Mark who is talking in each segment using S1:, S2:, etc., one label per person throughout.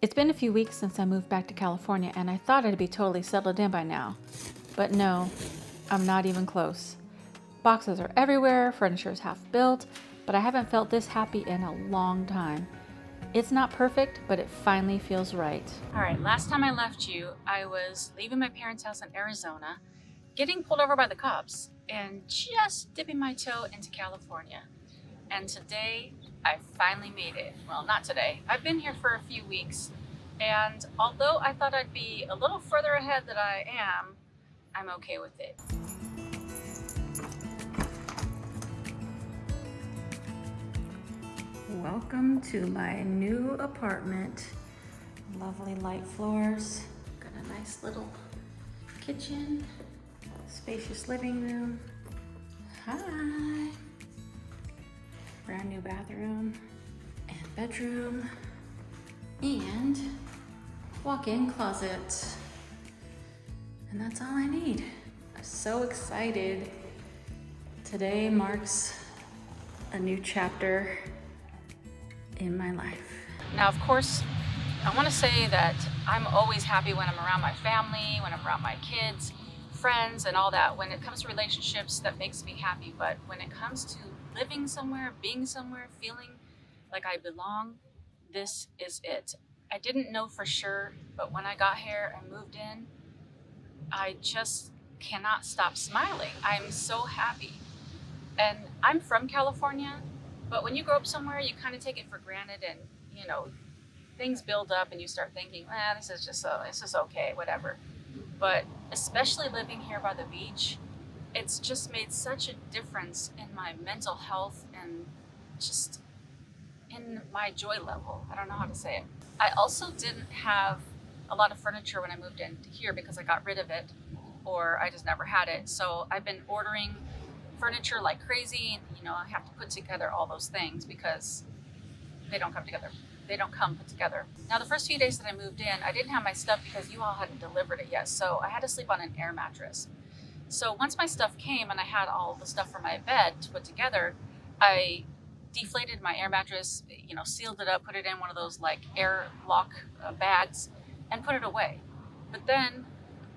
S1: It's been a few weeks since I moved back to California, and I thought I'd be totally settled in by now. But no, I'm not even close. Boxes are everywhere, furniture is half built, but I haven't felt this happy in a long time. It's not perfect, but it finally feels right.
S2: All right, last time I left you, I was leaving my parents' house in Arizona, getting pulled over by the cops, and just dipping my toe into California. And today, I finally made it. Well, not today. I've been here for a few weeks, and although I thought I'd be a little further ahead than I am, I'm okay with it.
S1: Welcome to my new apartment. Lovely light floors. Got a nice little kitchen, spacious living room. Hi. Brand new bathroom and bedroom and walk-in closet. And that's all I need. I'm so excited. Today marks a new chapter in my life.
S2: Now, of course, I want to say that I'm always happy when I'm around my family, when I'm around my kids, friends, and all that. When it comes to relationships, that makes me happy. But when it comes to living somewhere, being somewhere, feeling like I belong, this is it. I didn't know for sure, but when I got here and moved in, I just cannot stop smiling. I'm so happy. And I'm from California, but when you grow up somewhere, you kind of take it for granted, and things build up and you start thinking, this is okay, whatever. But especially living here by the beach, it's just made such a difference in my mental health and just in my joy level. I don't know how to say it. I also didn't have a lot of furniture when I moved into here because I got rid of it, or I just never had it. So I've been ordering furniture like crazy. I have to put together all those things because they don't come together. They don't come put together. Now, the first few days that I moved in, I didn't have my stuff because you all hadn't delivered it yet. So I had to sleep on an air mattress. So once my stuff came and I had all the stuff for my bed to put together, I deflated my air mattress, sealed it up, put it in one of those like airlock bags and put it away. But then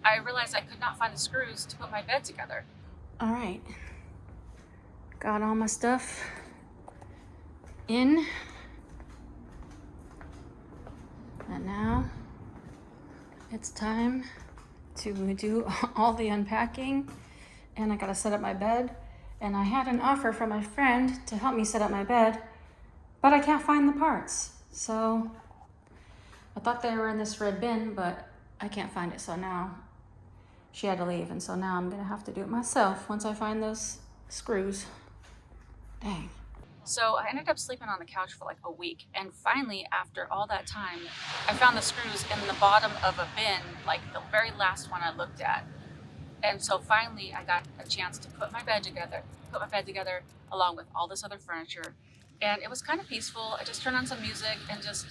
S2: I realized I could not find the screws to put my bed together.
S1: All right. Got all my stuff in. And now it's time to do all the unpacking, and I gotta set up my bed. And I had an offer from my friend to help me set up my bed, but I can't find the parts. So I thought they were in this red bin, but I can't find it. So now she had to leave, and so now I'm gonna have to do it myself once I find those screws. Dang.
S2: So I ended up sleeping on the couch for like a week, and finally, after all that time, I found the screws in the bottom of a bin, like the very last one I looked at. And so finally, I got a chance to put my bed together along with all this other furniture, and it was kind of peaceful. I just turned on some music and just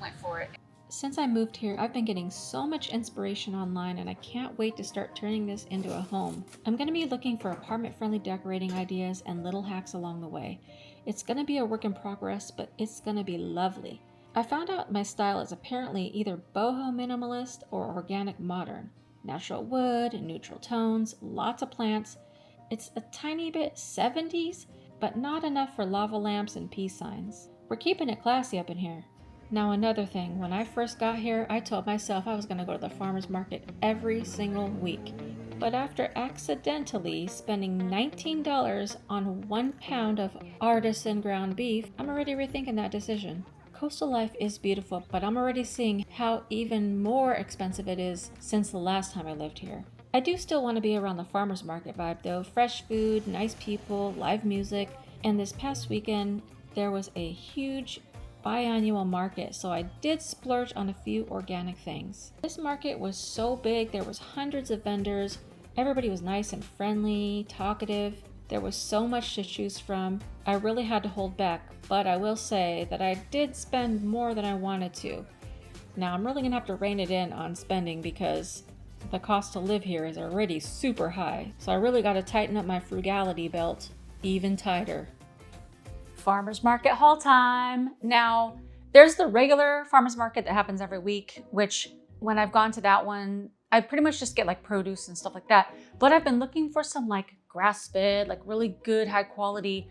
S2: went for it.
S1: Since I moved here, I've been getting so much inspiration online, and I can't wait to start turning this into a home. I'm going to be looking for apartment-friendly decorating ideas and little hacks along the way. It's going to be a work in progress, but it's going to be lovely. I found out my style is apparently either boho minimalist or organic modern. Natural wood, neutral tones, lots of plants. It's a tiny bit 70s, but not enough for lava lamps and peace signs. We're keeping it classy up in here. Now, another thing, when I first got here, I told myself I was going to go to the farmer's market every single week. But after accidentally spending $19 on 1 pound of artisan ground beef, I'm already rethinking that decision. Coastal life is beautiful, but I'm already seeing how even more expensive it is since the last time I lived here. I do still want to be around the farmer's market vibe though. Fresh food, nice people, live music, and this past weekend there was a huge biannual market, so I did splurge on a few organic things. This market was so big, there was hundreds of vendors. Everybody was nice and friendly, talkative. There was so much to choose from. I really had to hold back, but I will say that I did spend more than I wanted to. Now I'm really gonna have to rein it in on spending because the cost to live here is already super high. So I really gotta tighten up my frugality belt even tighter.
S2: Farmer's market haul time. Now, There's the regular farmer's market that happens every week, which when I've gone to that one, I pretty much just get like produce and stuff like that. But I've been looking for some like grass-fed, like really good, high quality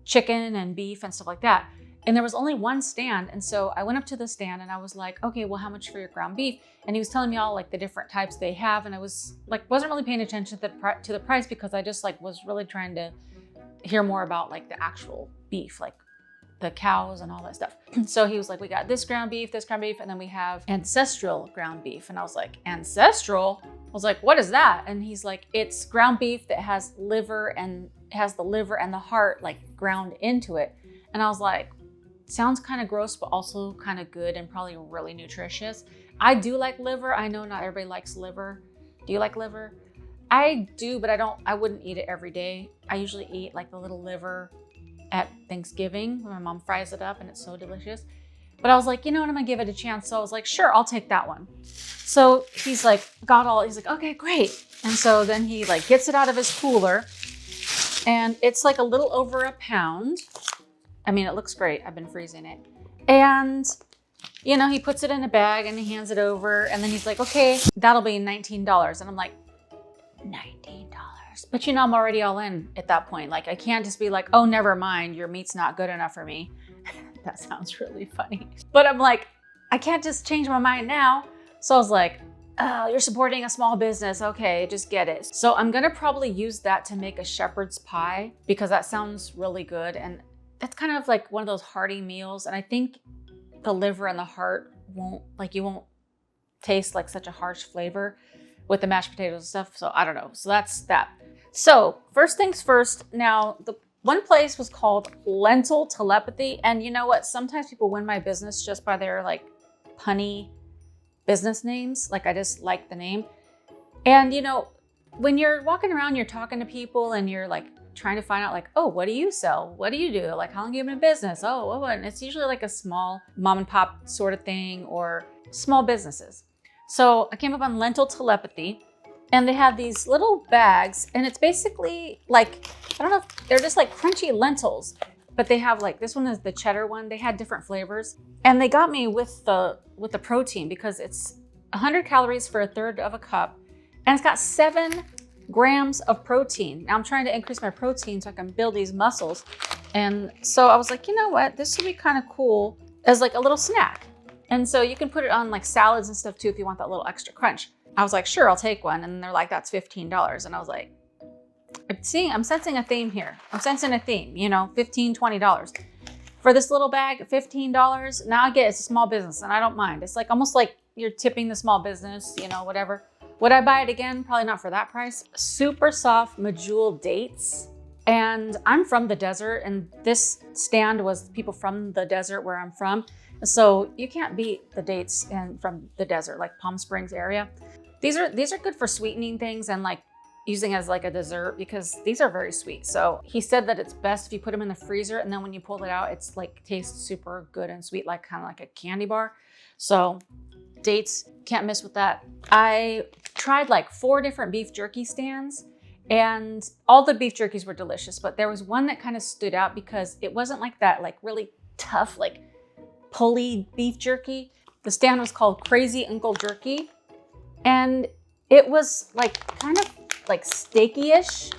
S2: chicken and beef and stuff like that. And there was only one stand. And so I went up to the stand and I was like, okay, well, how much for your ground beef? And he was telling me all like the different types they have. And I was like, wasn't really paying attention to the price because I just like was really trying to hear more about like the actual beef, like the cows and all that stuff. So he was like, we got this ground beef, and then we have ancestral ground beef. And I was like, ancestral? I was like, what is that? And he's like, it's ground beef that has liver and has the liver and the heart like ground into it. And I was like, sounds kind of gross, but also kind of good and probably really nutritious. I do like liver. I know not everybody likes liver. Do you like liver? I do, but I wouldn't eat it every day. I usually eat like the little liver at Thanksgiving when my mom fries it up and it's so delicious. But I was like, you know what, I'm gonna give it a chance. So I was like, sure, I'll take that one. So he's like, he's like, okay, great. And so then he like gets it out of his cooler and it's like a little over a pound. I mean, it looks great. I've been freezing it. And, you know, he puts it in a bag and he hands it over. And then he's like, okay, that'll be $19. And I'm like, $19. But you know, I'm already all in at that point. Like, I can't just be like, oh, never mind. Your meat's not good enough for me. That sounds really funny. But I'm like, I can't just change my mind now. So I was like, oh, you're supporting a small business. Okay, just get it. So I'm going to probably use that to make a shepherd's pie because that sounds really good. And that's kind of like one of those hearty meals. And I think the liver and the heart you won't taste like such a harsh flavor with the mashed potatoes and stuff. So I don't know. So that's that. So first things first, now the one place was called Lentil Telepathy. And you know what? Sometimes people win my business just by their like punny business names. Like I just like the name. And you know, when you're walking around, you're talking to people and you're like trying to find out like, oh, what do you sell? What do you do? Like, how long have you been in business? Oh, and it's usually like a small mom and pop sort of thing or small businesses. So I came up on Lentil Telepathy and they have these little bags and it's basically like, I don't know if they're just like crunchy lentils, but they have like, this one is the cheddar one. They had different flavors and they got me with the protein because it's 100 calories for a third of a cup and it's got 7 grams of protein. Now I'm trying to increase my protein so I can build these muscles. And so I was like, you know what? This would be kind of cool as like a little snack. And so you can put it on like salads and stuff too if you want that little extra crunch. I was like, sure, I'll take one. And they're like, that's $15. And I was like, I'm sensing a theme here. I'm sensing a theme, you know, $15, $20. For this little bag, $15. Now I get it's a small business and I don't mind. It's like almost like you're tipping the small business, you know, whatever. Would I buy it again? Probably not for that price. Super soft medjool dates. And I'm from the desert and this stand was people from the desert where I'm from. So you can't beat the dates from the desert, like Palm Springs area. These are good for sweetening things and like using as like a dessert because these are very sweet. So he said that it's best if you put them in the freezer and then when you pull it out, it's like tastes super good and sweet, like kind of like a candy bar. So dates, can't miss with that. I tried like 4 different beef jerky stands and all the beef jerkies were delicious, but there was one that kind of stood out because it wasn't like that, like really tough, like pulley beef jerky. The stand was called Crazy Uncle Jerky and it was like kind of like steaky-ish,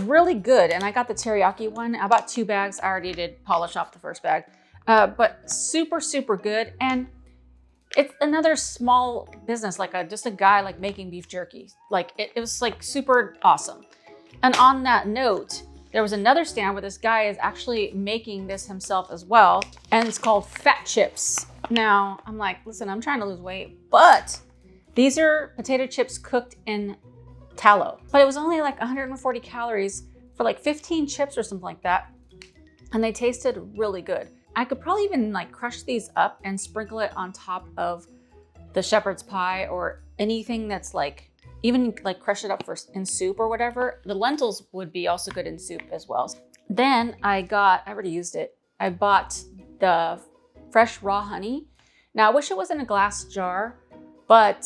S2: really good. And I got the teriyaki one. I bought 2 bags. I already did polish off the first bag, but super, super good. And it's another small business, like just a guy like making beef jerky. Like it was like super awesome. And on that note, there was another stand where this guy is actually making this himself as well. And it's called Fat Chips. Now I'm like, listen, I'm trying to lose weight, but these are potato chips cooked in tallow. But it was only like 140 calories for like 15 chips or something like that. And they tasted really good. I could probably even like crush these up and sprinkle it on top of the shepherd's pie or anything that's like, even like crush it up in soup or whatever. The lentils would be also good in soup as well. Then I already used it. I bought the fresh raw honey. Now I wish it was in a glass jar, but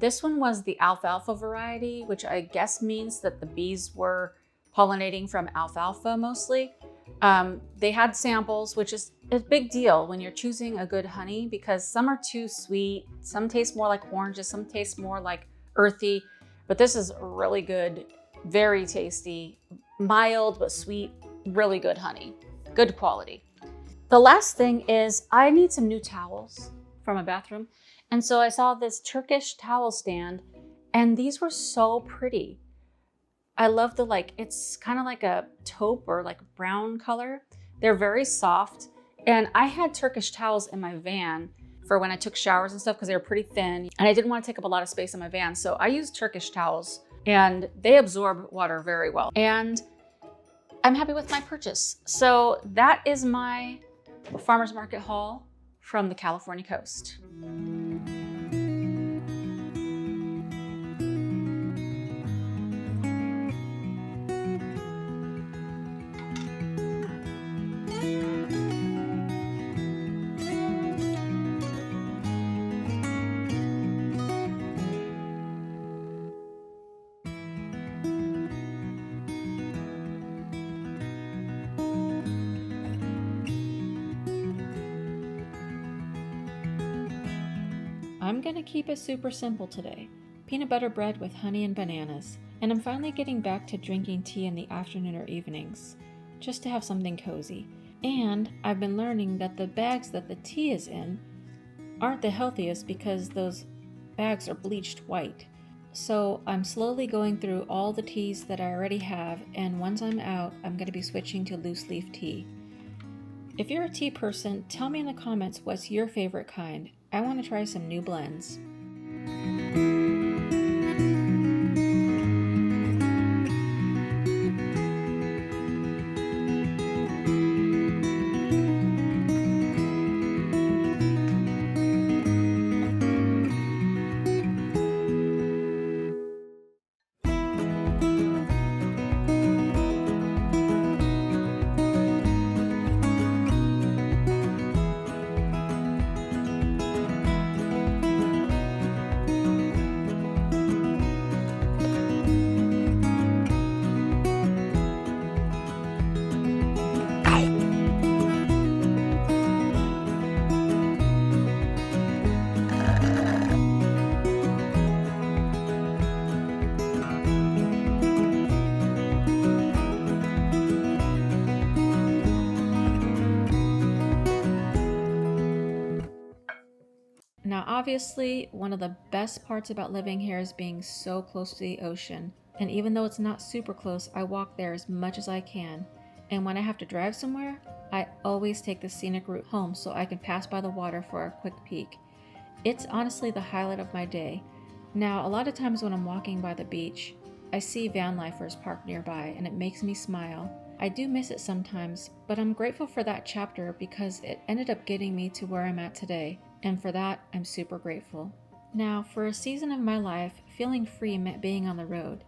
S2: this one was the alfalfa variety, which I guess means that the bees were pollinating from alfalfa mostly. They had samples, which is a big deal when you're choosing a good honey because some are too sweet, some taste more like oranges, some taste more like earthy, but this is really good, very tasty, mild but sweet, really good honey, good quality. The last thing is I need some new towels for my bathroom. And so I saw this Turkish towel stand and these were so pretty. I love it's kind of like a taupe or like brown color. They're very soft. And I had Turkish towels in my van for when I took showers and stuff because they were pretty thin. And I didn't want to take up a lot of space in my van. So I used Turkish towels and they absorb water very well. And I'm happy with my purchase. So that is my farmer's market haul from the California coast.
S1: I'm gonna keep it super simple today. Peanut butter bread with honey and bananas. And I'm finally getting back to drinking tea in the afternoon or evenings, just to have something cozy. And I've been learning that the bags that the tea is in aren't the healthiest because those bags are bleached white. So I'm slowly going through all the teas that I already have, and once I'm out, I'm gonna be switching to loose leaf tea. If you're a tea person, tell me in the comments what's your favorite kind. I want to try some new blends. Now, obviously, one of the best parts about living here is being so close to the ocean. And even though it's not super close, I walk there as much as I can. And when I have to drive somewhere, I always take the scenic route home so I can pass by the water for a quick peek. It's honestly the highlight of my day. Now, a lot of times when I'm walking by the beach, I see van lifers parked nearby and it makes me smile. I do miss it sometimes, but I'm grateful for that chapter because it ended up getting me to where I'm at today. And for that, I'm super grateful. Now, for a season of my life, feeling free meant being on the road.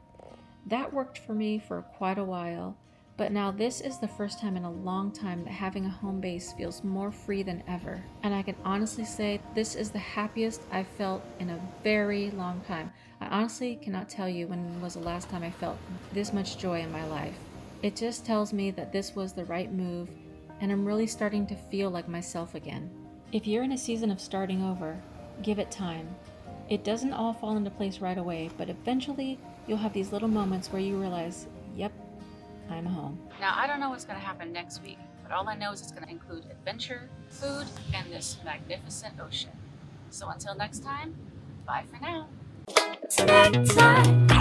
S1: That worked for me for quite a while, but now this is the first time in a long time that having a home base feels more free than ever. And I can honestly say this is the happiest I've felt in a very long time. I honestly cannot tell you when was the last time I felt this much joy in my life. It just tells me that this was the right move, and I'm really starting to feel like myself again. If you're in a season of starting over, give it time. It doesn't all fall into place right away, but eventually you'll have these little moments where you realize, yep, I'm home.
S2: Now, I don't know what's going to happen next week, but all I know is it's going to include adventure, food, and this magnificent ocean. So until next time, bye for now.
S3: Snack time.